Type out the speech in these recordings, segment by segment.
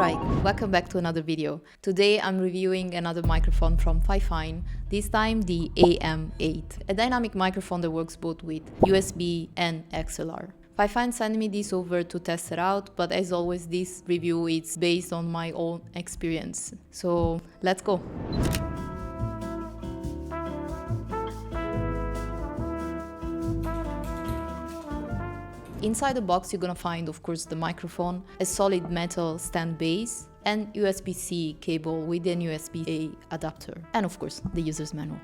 Alright, welcome back to another video. Today I'm reviewing another microphone from Fifine, this time the AM8, a dynamic microphone that works both with USB and XLR. Fifine sent me this over to test it out, but as always this review is based on my own experience. So let's go! Inside the box you're gonna find, of course, the microphone, a solid metal stand base, and USB-C cable with an USB-A adapter, and of course the user's manual.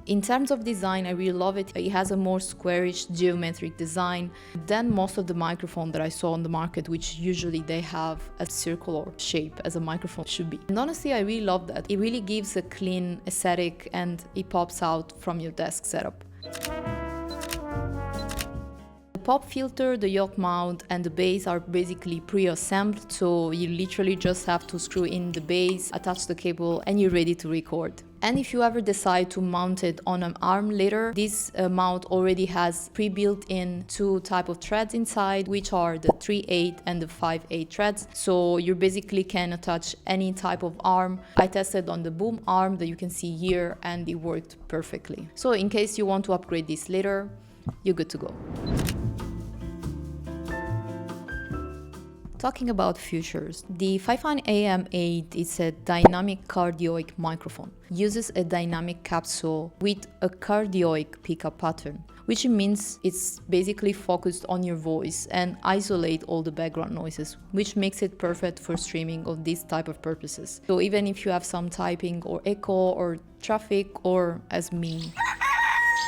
In terms of design, I really love it. It has a more squarish geometric design than most of the microphone that I saw on the market, which usually they have a circular shape as a microphone should be. And honestly, I really love that. It really gives a clean aesthetic and it pops out from your desk setup. Pop filter, the yoke mount and the base are basically pre-assembled, so you literally just have to screw in the base, attach the cable, and you're ready to record. And if you ever decide to mount it on an arm later, this mount already has pre-built in two type of threads inside, which are the 3/8 and the 5/8 threads, so you basically can attach any type of arm. I tested on the Boom Arm that you can see here and it worked perfectly. So in case you want to upgrade this later, you're good to go. Talking about features, the Fifine AM8 is a dynamic cardioid microphone. Uses a dynamic capsule with a cardioid pickup pattern, which means it's basically focused on your voice and isolate all the background noises, which makes it perfect for streaming of these type of purposes. So even if you have some typing or echo or traffic or, as me,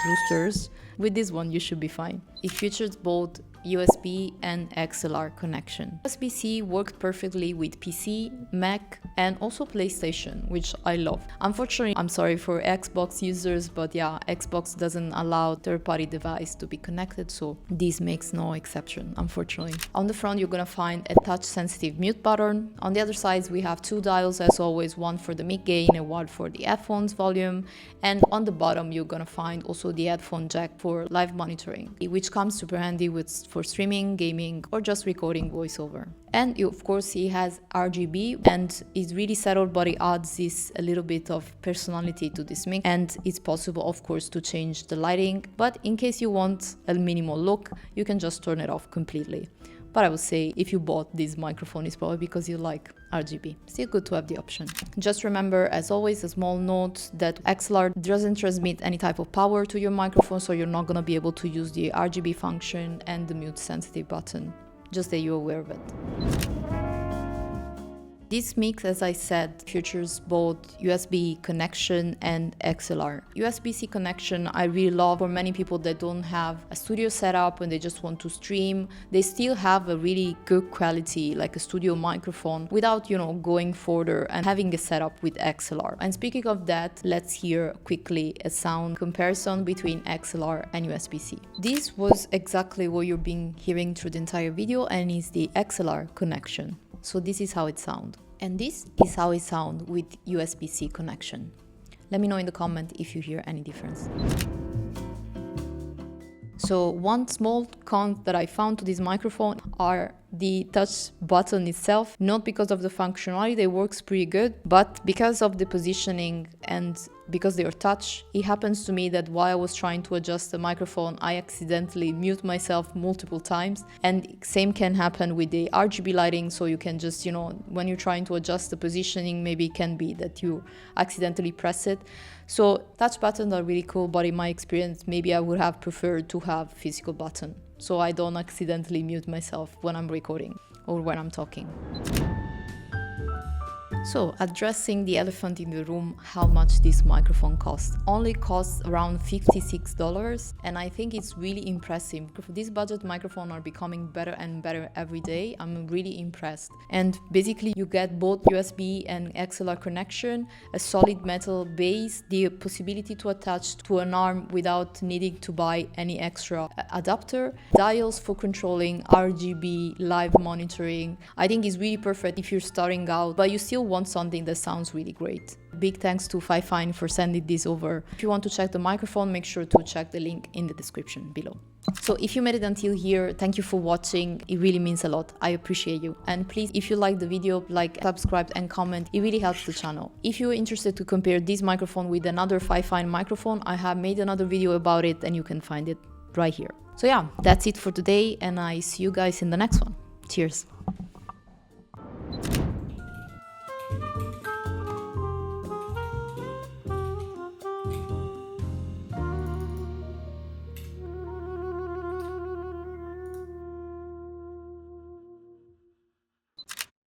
roosters, with this one you should be fine. It features both USB and XLR connection. USB-C works perfectly with PC, Mac, and also PlayStation, which I love. Unfortunately, I'm sorry for Xbox users, but yeah, Xbox doesn't allow third-party device to be connected, so this makes no exception, unfortunately. On the front, you're gonna find a touch-sensitive mute button. On the other side, we have two dials as always, one for the mic gain and one for the headphones volume. And on the bottom, you're gonna find also the headphone jack for live monitoring, which comes super handy for streaming, gaming, or just recording voiceover. And of course it has RGB and it's really settled, but it adds this a little bit of personality to this mic, and it's possible of course to change the lighting, but in case you want a minimal look you can just turn it off completely. But I would say if you bought this microphone it's probably because you like RGB. Still good to have the option. Just remember, as always, a small note that XLR doesn't transmit any type of power to your microphone, so you're not gonna be able to use the RGB function and the mute sensitive button. Just that you're aware of it. This mix, as I said, features both USB connection and XLR. USB-C connection I really love for many people that don't have a studio setup and they just want to stream. They still have a really good quality, like a studio microphone, without, going further and having a setup with XLR. And speaking of that, let's hear quickly a sound comparison between XLR and USB-C. This was exactly what you've been hearing through the entire video, and is the XLR connection. So this is how it sounds. And this is how it sounds with USB-C connection. Let me know in the comment if you hear any difference. So one small con that I found to this microphone are the touch button itself, not because of the functionality, they works pretty good, but because of the positioning and because they are touch. It happens to me that while I was trying to adjust the microphone, I accidentally mute myself multiple times, and same can happen with the RGB lighting. So you can just, when you're trying to adjust the positioning, maybe it can be that you accidentally press it. So touch buttons are really cool, but in my experience, maybe I would have preferred to have physical button, so I don't accidentally mute myself when I'm recording or when I'm talking. So, addressing the elephant in the room, how much this microphone costs. Only costs around $56, and I think it's really impressive. These budget microphones are becoming better and better every day. I'm really impressed. And basically you get both USB and XLR connection, a solid metal base, the possibility to attach to an arm without needing to buy any extra adapter, dials for controlling RGB, live monitoring. I think it's really perfect if you're starting out, but you still want something that sounds really great. Big thanks to Fifine for sending this over. If you want to check the microphone, make sure to check the link in the description below. So if you made it until here, thank you for watching. It really means a lot. I appreciate you. And please, if you like the video, like, subscribe and comment. It really helps the channel. If you're interested to compare this microphone with another Fifine microphone, I have made another video about it and you can find it right here. So yeah, that's it for today and I see you guys in the next one. Cheers.